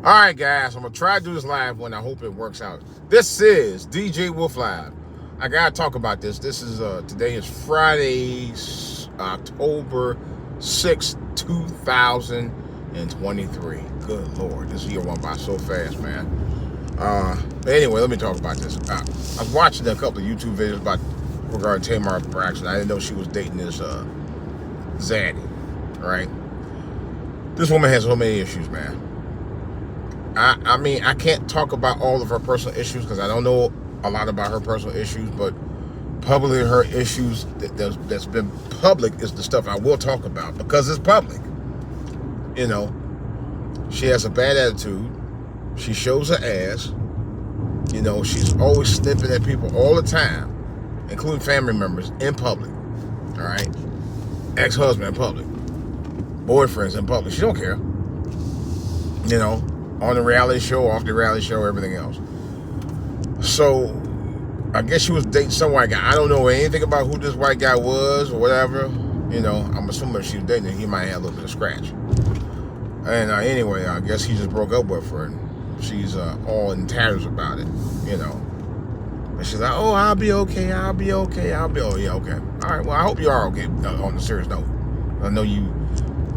All right, guys, I'm gonna try to do this live when I hope it works out. This is DJ Wolf Live. I gotta talk about this. This is today is Friday, October 6th, 2023. Good Lord, this year went by so fast, man. But anyway, let me talk about this. I was watching a couple of YouTube videos about regarding Tamar Braxton. I didn't know she was dating this Zaddy, right? This woman has so many issues, man. I mean, I can't talk about all of her personal issues because I don't know a lot about her personal issues, but publicly her issues that's been public is the stuff I will talk about because it's public. You know, she has a bad attitude. She shows her ass. You know, she's always snipping at people all the time, including family members in public. All right? Ex-husband in public. Boyfriends in public. She don't care. You know, on the reality show, off the reality show, everything else. So, I guess she was dating some white guy. I don't know anything about who this white guy was or whatever. You know, I'm assuming if she was dating him, he might have a little bit of scratch. And anyway, I guess he just broke up with her. And she's all in tatters about it, you know. And she's like, oh, I'll be okay. Oh, yeah, okay. All right, well, I hope you are okay on the serious note. I know you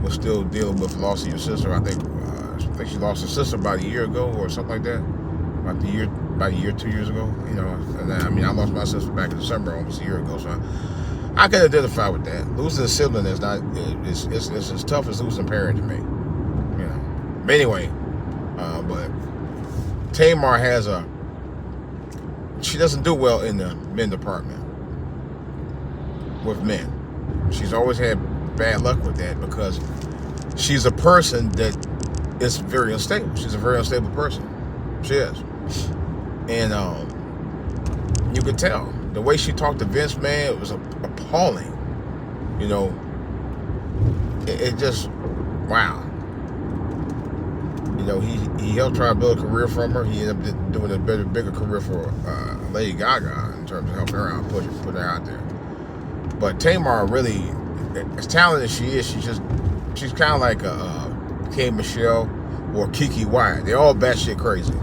were still dealing with the loss of your sister. I think she lost her sister about a year ago or something like that. About a year, 2 years ago, you know. And I mean, I lost my sister back in December, almost a year ago. So I can identify with that. Losing a sibling is not, it's as tough as losing a parent to me, you know. But anyway, but Tamar she doesn't do well in the men department with men. She's always had bad luck with that because she's a person that is very unstable. She's a very unstable person. She is. And you could tell. The way she talked to Vince, man, it was appalling. You know, it just, wow. You know, he helped try to build a career from her. He ended up doing a bigger career for Lady Gaga in terms of helping her out, putting her out there. But Tamar really, as talented as she is, she's kind of like a K. Michelle or Kiki Wyatt. They're all batshit crazy,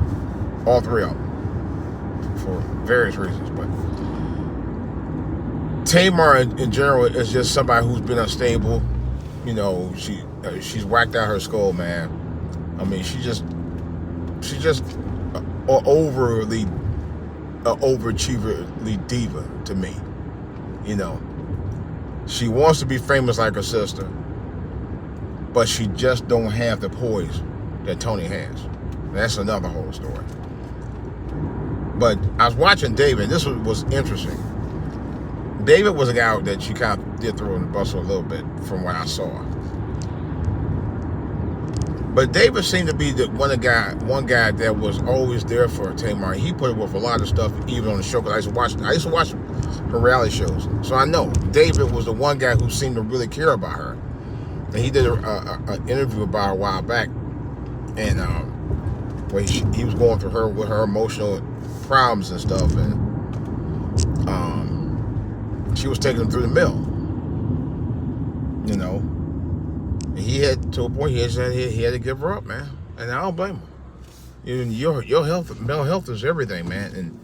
all three of them, for various reasons. But Tamar, in general, is just somebody who's been unstable. You know, she's whacked out her skull, man. I mean, she's just overachieverly diva to me. You know, she wants to be famous like her sister, but she just don't have the poise that Tony has. That's another whole story. But I was watching David. This was interesting. David was a guy that she kind of did throw in the bus a little bit from what I saw. But David seemed to be the one guy that was always there for Tamar. He put up with a lot of stuff, even on the show. Because I used to watch her reality shows, so I know David was the one guy who seemed to really care about her. And he did an interview about her a while back, and where he was going through her with her emotional problems and stuff, and she was taking him through the mill. You know. He had to a point he had to give her up, man, and I don't blame him. Your health, mental health is everything, man. And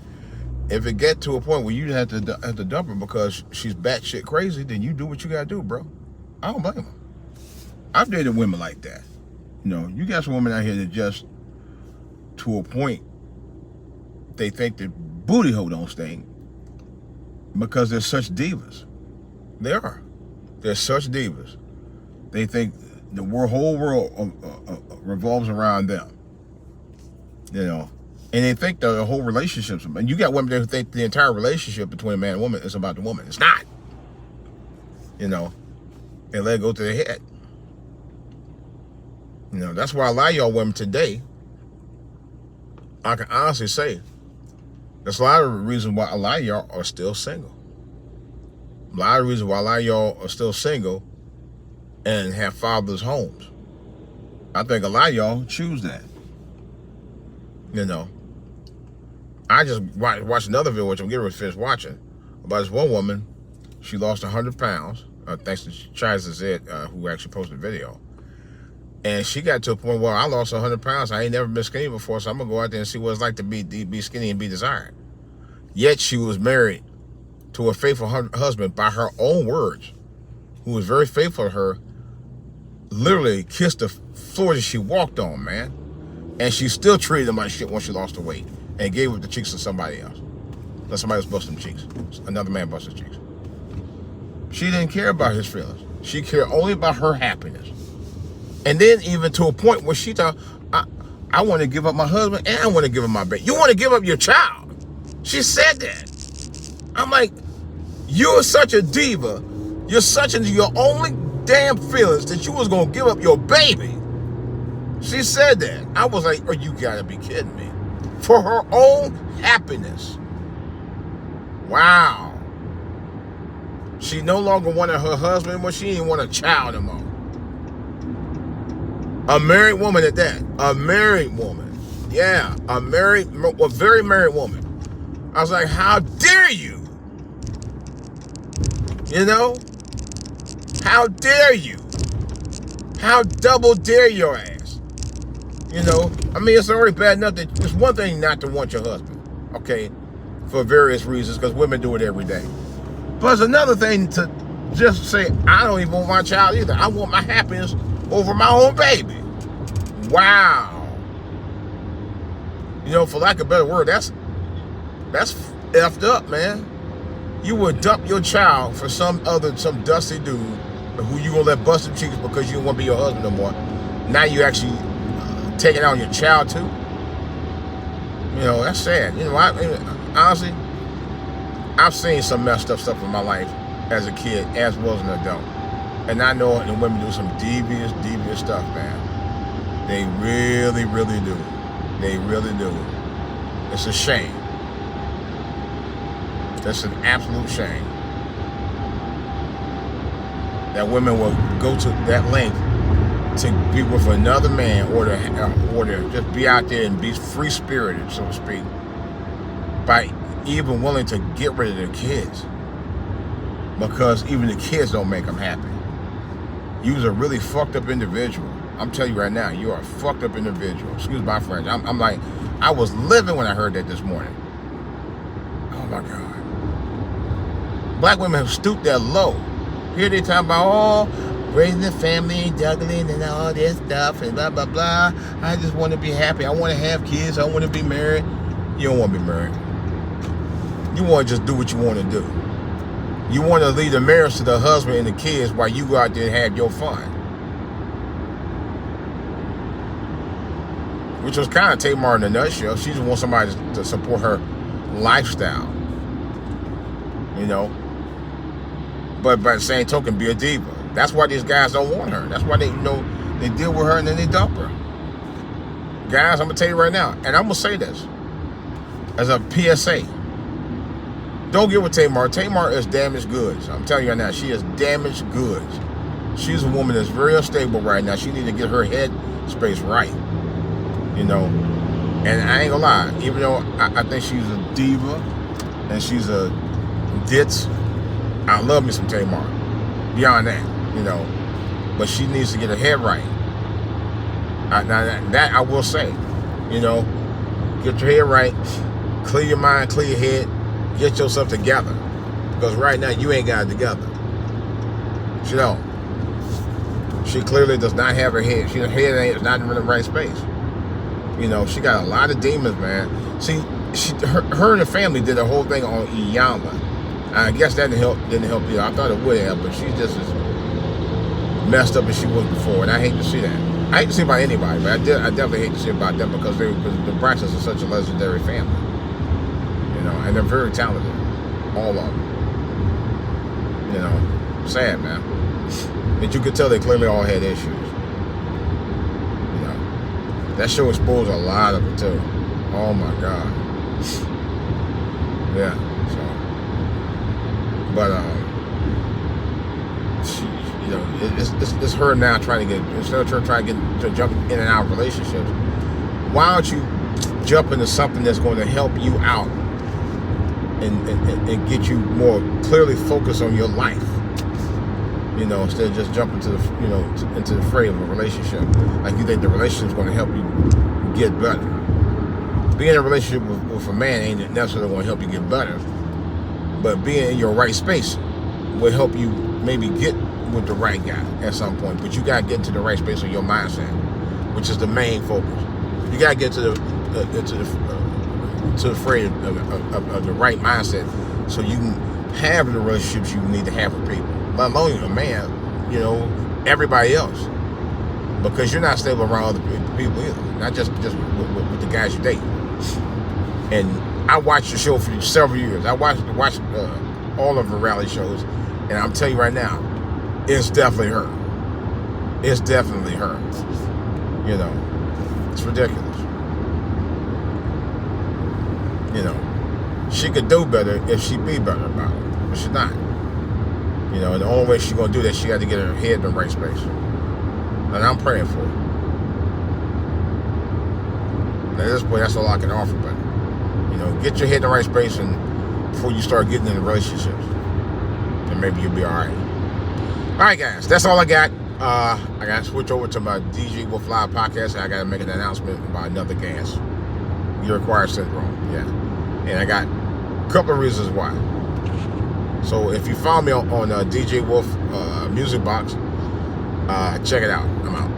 if it get to a point where you have to dump her because she's batshit crazy, then you do what you gotta do, bro. I don't blame him. I've dated women like that. You know, you got some women out here that just to a point they think that booty hole don't stink because they're such divas. They are. They're such divas. They think the whole world revolves around them, you know, and they think the whole relationship's. And you got women that think the entire relationship between a man and woman is about the woman. It's not, you know. They let it go to their head. You know, that's why a lot of y'all women today, I can honestly say, that's a lot of the reasons why a lot of y'all are still single. A lot of the reasons why a lot of y'all are still single and have fatherless homes. I think a lot of y'all choose that. You know, I just watched another video, which I'm getting ready to finish watching, about this one woman. She lost 100 pounds, thanks to Chaz Zed, who actually posted the video. And she got to a point where I lost 100 pounds. I ain't never been skinny before, so I'm going to go out there and see what it's like to be skinny and be desired. Yet she was married to a faithful husband by her own words, who was very faithful to her, literally kissed the floor that she walked on, man. And she still treated him like shit once she lost the weight and gave up the cheeks to somebody else. Let somebody else bust them cheeks. Another man bust his cheeks. She didn't care about his feelings. She cared only about her happiness. And then even to a point where she thought, I want to give up my husband and I want to give up my baby. You want to give up your child? She said that. I'm like, you're such a diva. You're such into your only damn feelings that you was going to give up your baby. She said that. I was like, oh, you got to be kidding me. For her own happiness. Wow. She no longer wanted her husband, but she didn't want a child anymore. A married woman at that. A married woman. Yeah, a very married woman. I was like, how dare you? You know? How dare you? How double dare your ass? You know? I mean, it's already bad enough that it's one thing not to want your husband. Okay? For various reasons, because women do it every day. But it's another thing to just say, I don't even want my child either. I want my happiness over my own baby. Wow. You know, for lack of a better word, that's effed up, man. You would dump your child for some dusty dude who you gonna let bust some cheeks because you don't want to be your husband no more. Now you actually taking out on your child too. You know, that's sad. You know, honestly, I've seen some messed up stuff in my life as a kid, as well as an adult. And I know that women do some devious stuff, man. They really, really do. They really do. It's a shame. That's an absolute shame. That women will go to that length to be with another man or to just be out there and be free-spirited, so to speak, by even willing to get rid of their kids. Because even the kids don't make them happy. You're a really fucked up individual. I'm telling you right now, you are a fucked up individual. Excuse my French. I'm like, I was living when I heard that this morning. Oh my God. Black women have stooped that low. Here they talk about, raising the family, juggling and all this stuff and blah, blah, blah. I just want to be happy. I want to have kids. I want to be married. You don't want to be married. You want to just do what you want to do. You want to leave the marriage to the husband and the kids while you go out there and have your fun. Which was kind of Tamar in a nutshell. She just wants somebody to support her lifestyle. You know? But by the same token, be a diva. That's why these guys don't want her. That's why they deal with her and then they dump her. Guys, I'm going to tell you right now, and I'm going to say this as a PSA. Don't get with Tamar. Tamar is damaged goods. I'm telling you right now, she is damaged goods. She's a woman that's very unstable right now. She needs to get her head space right. You know? And I ain't gonna lie, even though I think she's a diva and she's a ditz, I love me some Tamar. Beyond that, you know. But she needs to get her head right. That I will say, you know, get your head right, clear your mind, clear your head, get yourself together. Because right now, you ain't got it together. She don't. She clearly does not have her head. Her head is not in the right space. You know, she got a lot of demons, man. See, her and the family did a whole thing on Iyama. I guess that didn't help either. I thought it would have, but she's just as messed up as she was before, and I hate to see that. I hate to see it about anybody, but I definitely hate to see it about them because the Braxtons are such a legendary family. You know, and they're very talented. All of them. You know, sad, man. But you could tell they clearly all had issues. You know, that show exposed a lot of it too. Oh my God. Yeah. But she, you know, it's her now trying to get, instead of her trying to jump in and out of relationships. Why don't you jump into something that's going to help you out and get you more clearly focused on your life? You know, instead of just jumping to the, into the fray of a relationship. Like you think the relationship is going to help you get better. Being in a relationship with a man ain't necessarily going to help you get better. But being in your right space will help you maybe get with the right guy at some point. But you got to get into the right space of your mindset, which is the main focus. You got to get to the fray of the right mindset so you can have the relationships you need to have with people. Not only a man, everybody else. Because you're not stable around other people either. Not just with the guys you date. And I watched the show for several years. I watched all of the reality shows. And I'm telling you right now, it's definitely her. It's definitely her. It's ridiculous. She could do better if she be better about it. But she's not. And the only way she's going to do that, she got to get her head in the right space. And I'm praying for it. And at this point, that's all I can offer. But, get your head in the right space before you start getting into relationships. And maybe you'll be all right. All right, guys. That's all I got. I got to switch over to my DJ Wolf Live podcast. And I got to make an announcement about another gas. Your acquired syndrome. Yeah. And I got a couple of reasons why. So if you follow me on DJ Wolf Music Box, check it out. I'm out.